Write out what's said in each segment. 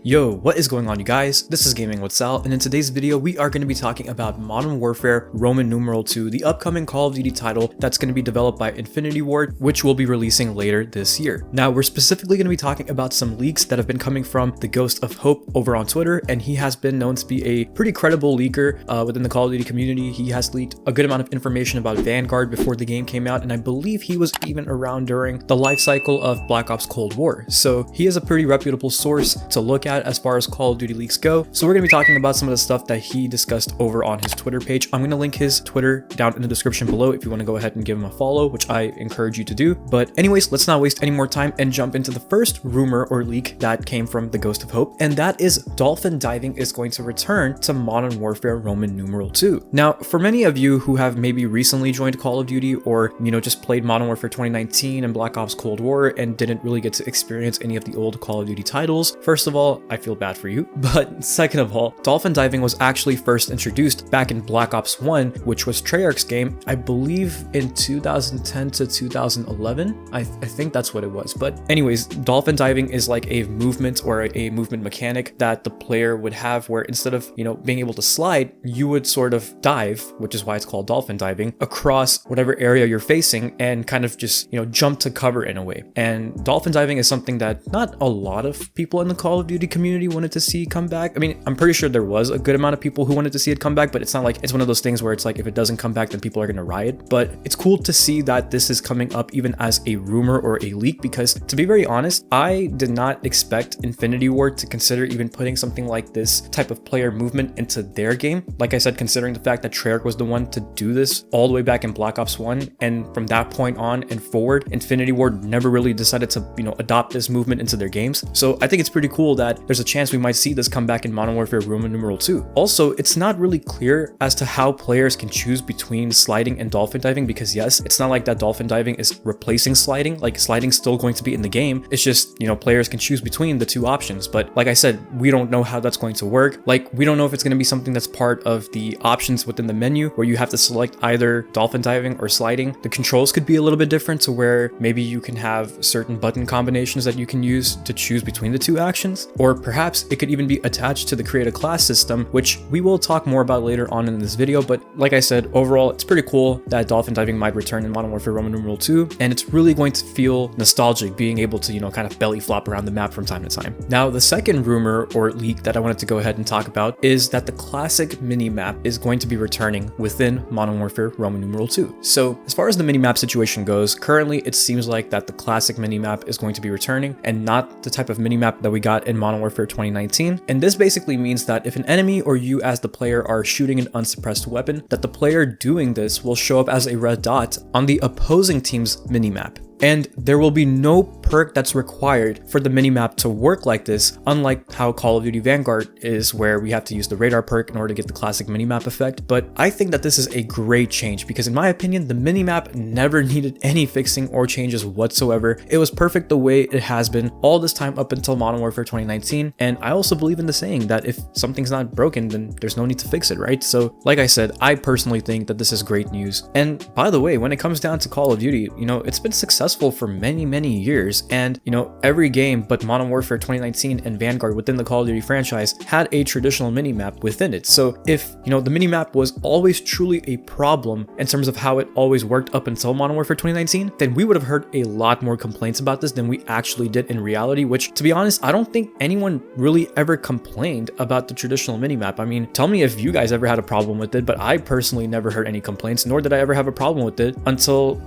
Yo, what is going on, you guys? This is Gaming with Sal, and in today's video we are going to be talking about Modern Warfare Roman numeral II, the upcoming Call of Duty title that's going to be developed by Infinity Ward, which will be releasing later this year. Now, we're specifically going to be talking about some leaks that have been coming from the Ghost of Hope over on Twitter, and he has been known to be a pretty credible leaker within the Call of Duty community. He has leaked a good amount of information about Vanguard before the game came out, and I believe he was even around during the life cycle of Black Ops Cold War. So he is a pretty reputable source to look at as far as Call of Duty leaks go. So we're going to be talking about some of the stuff that he discussed over on his Twitter page. I'm going to link his Twitter down in the description below if you want to go ahead and give him a follow, which I encourage you to do. But anyways, let's not waste any more time and jump into the first rumor or leak that came from the Ghost of Hope, and that is Dolphin Diving is going to return to Modern Warfare Roman numeral II. Now, for many of you who have maybe recently joined Call of Duty or, just played Modern Warfare 2019 and Black Ops Cold War and didn't really get to experience any of the old Call of Duty titles, first of all, I feel bad for you. But second of all, Dolphin Diving was actually first introduced back in Black Ops 1, which was Treyarch's game, I believe in 2010 to 2011. I think that's what it was. But anyways, Dolphin Diving is like a movement or a movement mechanic that the player would have where instead of, being able to slide, you would sort of dive, which is why it's called Dolphin Diving, across whatever area you're facing and kind of just, jump to cover in a way. And Dolphin Diving is something that not a lot of people in the Call of Duty community wanted to see come back. I mean, I'm pretty sure there was a good amount of people who wanted to see it come back, but it's not like it's one of those things where it's like if it doesn't come back then people are going to riot. But it's cool to see that this is coming up even as a rumor or a leak, because to be very honest, I did not expect Infinity Ward to consider even putting something like this type of player movement into their game. Like I said, considering the fact that Treyarch was the one to do this all the way back in Black Ops 1, and from that point on and forward, Infinity Ward never really decided to, adopt this movement into their games. So I think it's pretty cool that there's a chance we might see this come back in Modern Warfare Roman numeral II. Also, it's not really clear as to how players can choose between sliding and dolphin diving, because yes, it's not like that dolphin diving is replacing sliding. Like, sliding's still going to be in the game. It's just, players can choose between the two options. But like I said, we don't know how that's going to work. Like, we don't know if it's going to be something that's part of the options within the menu where you have to select either dolphin diving or sliding. The controls could be a little bit different to where maybe you can have certain button combinations that you can use to choose between the two actions, or perhaps it could even be attached to the create a class system, which we will talk more about later on in this video. But like I said, overall, it's pretty cool that dolphin diving might return in Modern Warfare Roman numeral II, and it's really going to feel nostalgic being able to, kind of belly flop around the map from time to time. Now, the second rumor or leak that I wanted to go ahead and talk about is that the classic mini-map is going to be returning within Modern Warfare Roman numeral II. So as far as the mini-map situation goes, currently it seems like that the classic mini-map is going to be returning and not the type of mini-map that we got in Modern Warfare 2019. And this basically means that if an enemy or you as the player are shooting an unsuppressed weapon, that the player doing this will show up as a red dot on the opposing team's minimap. And there will be no perk that's required for the minimap to work like this, unlike how Call of Duty Vanguard is, where we have to use the radar perk in order to get the classic minimap effect. But I think that this is a great change because, in my opinion, the minimap never needed any fixing or changes whatsoever. It was perfect the way it has been all this time up until Modern Warfare 2019. And I also believe in the saying that if something's not broken, then there's no need to fix it, right? So like I said, I personally think that this is great news. And by the way, when it comes down to Call of Duty, it's been successful for many years, and every game but Modern Warfare 2019 and Vanguard within the Call of Duty franchise had a traditional minimap within it. So if the minimap was always truly a problem in terms of how it always worked up until Modern Warfare 2019, then we would have heard a lot more complaints about this than we actually did in reality, which, to be honest, I don't think anyone really ever complained about the traditional minimap. I mean, tell me if you guys ever had a problem with it, but I personally never heard any complaints, nor did I ever have a problem with it until,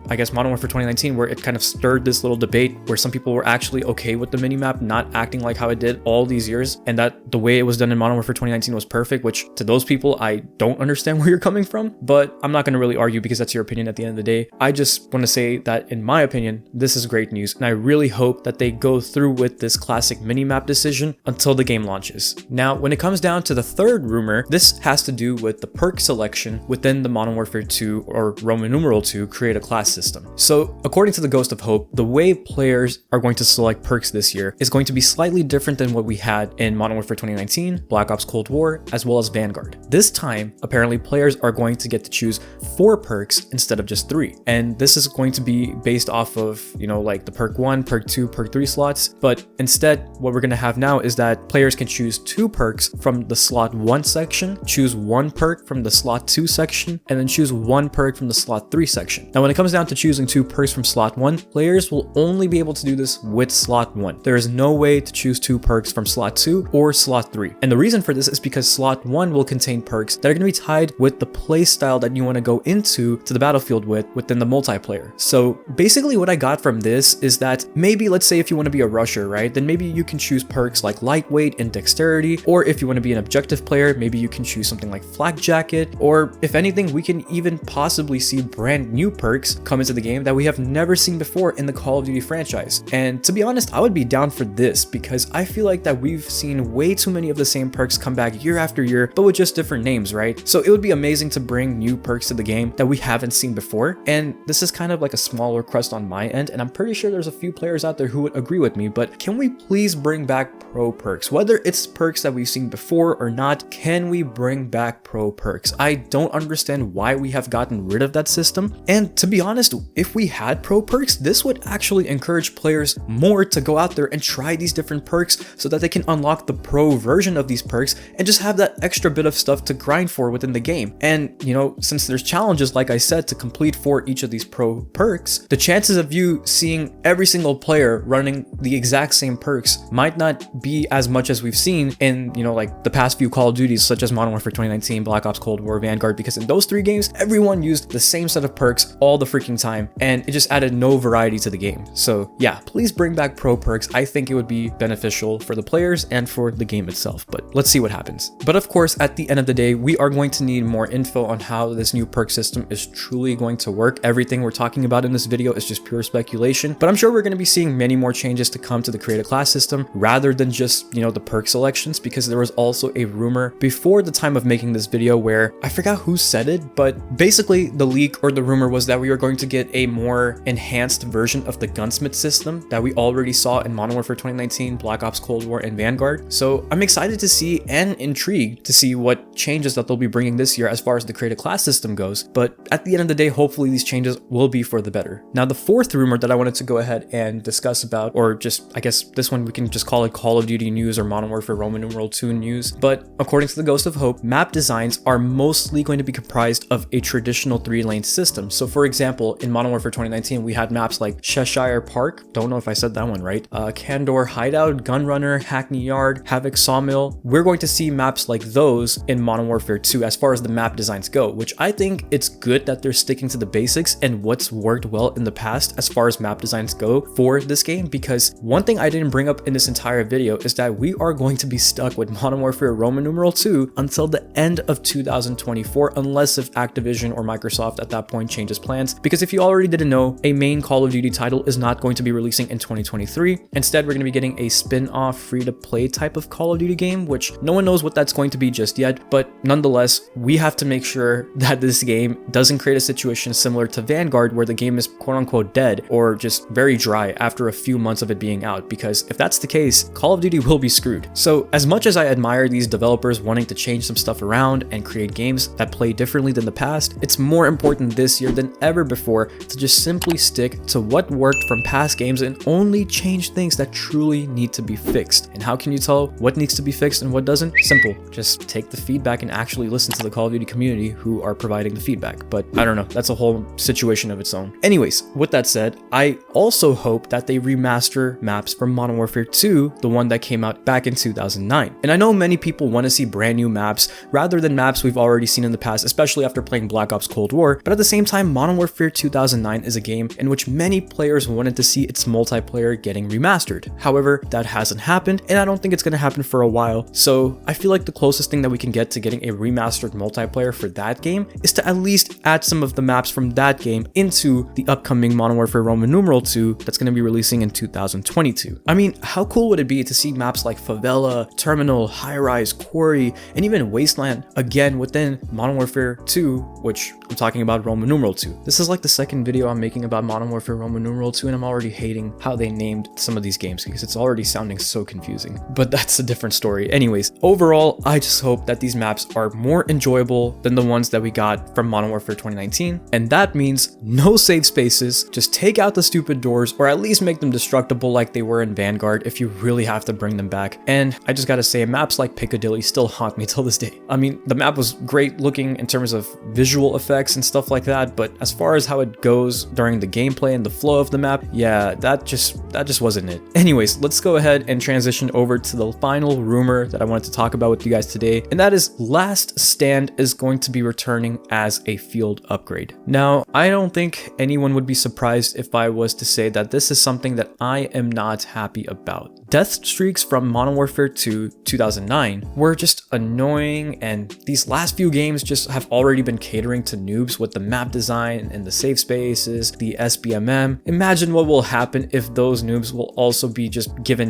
I guess Modern Warfare 2019, where it kind of stirred this little debate where some people were actually okay with the minimap not acting like how it did all these years, and that the way it was done in Modern Warfare 2019 was perfect, which to those people, I don't understand where you're coming from, but I'm not going to really argue because that's your opinion at the end of the day. I just want to say that in my opinion, this is great news, and I really hope that they go through with this classic minimap decision until the game launches. Now, when it comes down to the third rumor, this has to do with the perk selection within the Modern Warfare 2 or Roman numeral II create a class system. So according according to the Ghost of Hope, the way players are going to select perks this year is going to be slightly different than what we had in Modern Warfare 2019, Black Ops Cold War, as well as Vanguard. This time, apparently players are going to get to choose 4 perks instead of just 3. And this is going to be based off of, like the Perk 1, Perk 2, Perk 3 slots. But instead, what we're going to have now is that players can choose 2 perks from the slot 1 section, choose 1 perk from the slot 2 section, and then choose 1 perk from the slot 3 section. Now, when it comes down to choosing 2 perks from slot 1, players will only be able to do this with slot 1. There is no way to choose 2 perks from slot 2 or slot 3. And the reason for this is because slot 1 will contain perks that are going to be tied with the playstyle that you want to go into to the battlefield within the multiplayer. So basically what I got from this is that maybe, let's say if you want to be a rusher, right, then maybe you can choose perks like lightweight and dexterity, or if you want to be an objective player, maybe you can choose something like flak jacket, or if anything, we can even possibly see brand new perks come into the game that we have never seen before in the Call of Duty franchise. And to be honest, I would be down for this because I feel like that we've seen way too many of the same perks come back year after year, but with just different names, right? So it would be amazing to bring new perks to the game that we haven't seen before. And this is kind of like a small request on my end, and I'm pretty sure there's a few players out there who would agree with me, but can we please bring back pro perks? Whether it's perks that we've seen before or not, can we bring back pro perks? I don't understand why we have gotten rid of that system. And to be honest, if we had pro perks, this would actually encourage players more to go out there and try these different perks so that they can unlock the pro version of these perks and just have that extra bit of stuff to grind for within the game. And since there's challenges, like I said, to complete for each of these pro perks, the chances of you seeing every single player running the exact same perks might not be as much as we've seen in, like the past few Call of Duties, such as Modern Warfare 2019, Black Ops Cold War, Vanguard, because in those 3 games, everyone used the same set of perks all the freaking time, and it just added no variety to the game. So yeah, please bring back pro perks. I think it would be beneficial for the players and for the game itself, but let's see what happens. But of course, at the end of the day, we are going to need more info on how this new perk system is truly going to work. Everything we're talking about in this video is just pure speculation, but I'm sure we're going to be seeing many more changes to come to the create a class system rather than just, the perk selections, because there was also a rumor before the time of making this video where I forgot who said it, but basically the leak or the rumor was that we were going to get a more enhanced version of the gunsmith system that we already saw in Modern Warfare 2019, Black Ops Cold War, and Vanguard. So I'm excited to see and intrigued to see what changes that they'll be bringing this year as far as the create a class system goes. But at the end of the day, hopefully these changes will be for the better. Now, the 4th rumor that I wanted to go ahead and discuss about, or just, I guess this one we can just call it Call of Duty news or Modern Warfare Roman numeral 2 news. But according to the Ghost of Hope, map designs are mostly going to be comprised of a traditional 3-lane system. So for example, in Modern Warfare 2019, we had maps like Cheshire Park, don't know if I said that one right, Candor Hideout, Gunrunner, Hackney Yard, Havoc Sawmill. We're going to see maps like those in Modern Warfare 2 as far as the map designs go, which I think it's good that they're sticking to the basics and what's worked well in the past as far as map designs go for this game, because one thing I didn't bring up in this entire video is that we are going to be stuck with Modern Warfare Roman numeral 2 until the end of 2024, unless if Activision or Microsoft at that point changes plans. Because if you already didn't know, a main Call of Duty title is not going to be releasing in 2023. Instead, we're going to be getting a spin-off free-to-play type of Call of Duty game, which no one knows what that's going to be just yet, but nonetheless, we have to make sure that this game doesn't create a situation similar to Vanguard where the game is quote-unquote dead or just very dry after a few months of it being out, because if that's the case, Call of Duty will be screwed. So as much as I admire these developers wanting to change some stuff around and create games that play differently than the past, it's more important this year than ever before to just simply stick to what worked from past games and only change things that truly need to be fixed. And how can you tell what needs to be fixed and what doesn't? Simple. Just take the feedback and actually listen to the Call of Duty community who are providing the feedback. But I don't know, that's a whole situation of its own. Anyways, with that said, I also hope that they remaster maps from Modern Warfare 2, the one that came out back in 2009. And I know many people want to see brand new maps rather than maps we've already seen in the past, especially after playing Black Ops Cold War, but at the same time, Modern Warfare 2009 is a game in which many players wanted to see its multiplayer getting remastered. However, that hasn't happened, and I don't think it's going to happen for a while, so I feel like the closest thing that we can get to getting a remastered multiplayer for that game is to at least add some of the maps from that game into the upcoming Modern Warfare Roman numeral 2 that's going to be releasing in 2022. I mean, how cool would it be to see maps like Favela, Terminal, High Rise, Quarry, and even Wasteland again within Modern Warfare 2, which I'm talking about Roman numeral 2. This is like the second video I'm making about Modern Warfare Roman numeral 2, and I'm already hating how they named some of these games because it's already sounding so confusing. But that's a different story. Anyways, overall, I just hope that these maps are more enjoyable than the ones that we got from Modern Warfare 2019. And that means no save spaces, just take out the stupid doors, or at least make them destructible like they were in Vanguard if you really have to bring them back. And I just gotta say, maps like Piccadilly still haunt me till this day. I mean, the map was great looking in terms of visual effects and stuff like that, but as far as how it goes during the gameplay and the flow of the map, yeah, that just wasn't it. Anyways, let's go ahead and transition over to the final rumor that I wanted to talk about with you guys today, and that is Last Stand is going to be returning as a field upgrade. Now, I don't think anyone would be surprised if I was to say that this is something that I am not happy about. Death streaks from Modern Warfare 2 2009 were just annoying, and these last few games just have already been catering to noobs with the map design and the save spaces, the SBMM. Imagine what will happen if those noobs will also be just given,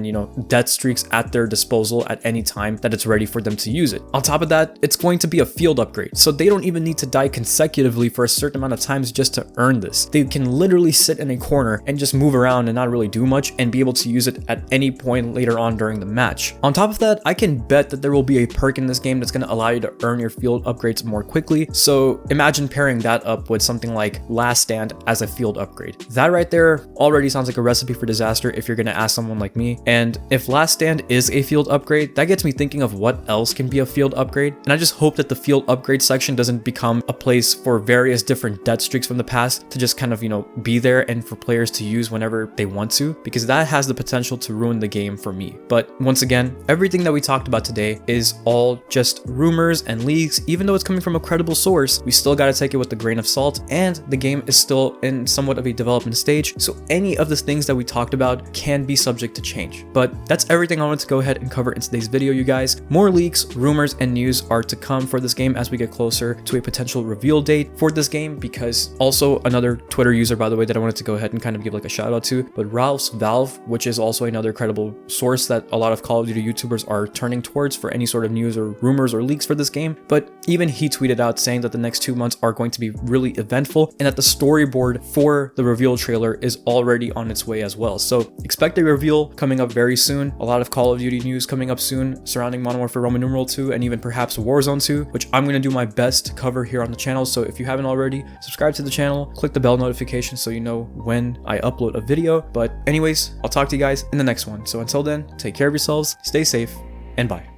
death streaks at their disposal at any time that it's ready for them to use it. On top of that, it's going to be a field upgrade, so they don't even need to die consecutively for a certain amount of times just to earn this. They can literally sit in a corner and just move around and not really do much and be able to use it at any point later on during the match. On top of that, I can bet that there will be a perk in this game that's going to allow you to earn your field upgrades more quickly, so imagine pairing that up with something like Last Stand as a field upgrade. That right there already sounds like a recipe for disaster if you're going to ask someone like me. And if Last Stand is a field upgrade, that gets me thinking of what else can be a field upgrade, and I just hope that the field upgrade section doesn't become a place for various different death streaks from the past to just kind of, be there and for players to use whenever they want to, because that has the potential to ruin the game for me. But once again, everything that we talked about today is all just rumors and leaks. Even though it's coming from a credible source, we still got to take it with a grain of salt, and the game is still in somewhat of a development stage, so any of the things that we talked about can be subject to change. But that's everything I wanted to go ahead and cover in today's video, you guys. More leaks, rumors, and news are to come for this game as we get closer to a potential reveal date for this game, because also another Twitter user, by the way, that I wanted to go ahead and kind of give like a shout out to, but Ralph's Valve, which is also another credible source that a lot of Call of Duty YouTubers are turning towards for any sort of news or rumors or leaks for this game. But even he tweeted out saying that the next 2 months are going to be really eventful, and that the storyboard for the reveal trailer is already on its way as well. So expect a reveal coming up very soon. A lot of Call of Duty news coming up soon surrounding Modern Warfare Roman numeral 2 and even perhaps Warzone 2, which I'm going to do my best to cover here on the channel. So if you haven't already, subscribe to the channel, click the bell notification so you know when I upload a video. But anyways, I'll talk to you guys in the next one. So until then, take care of yourselves, stay safe, and bye.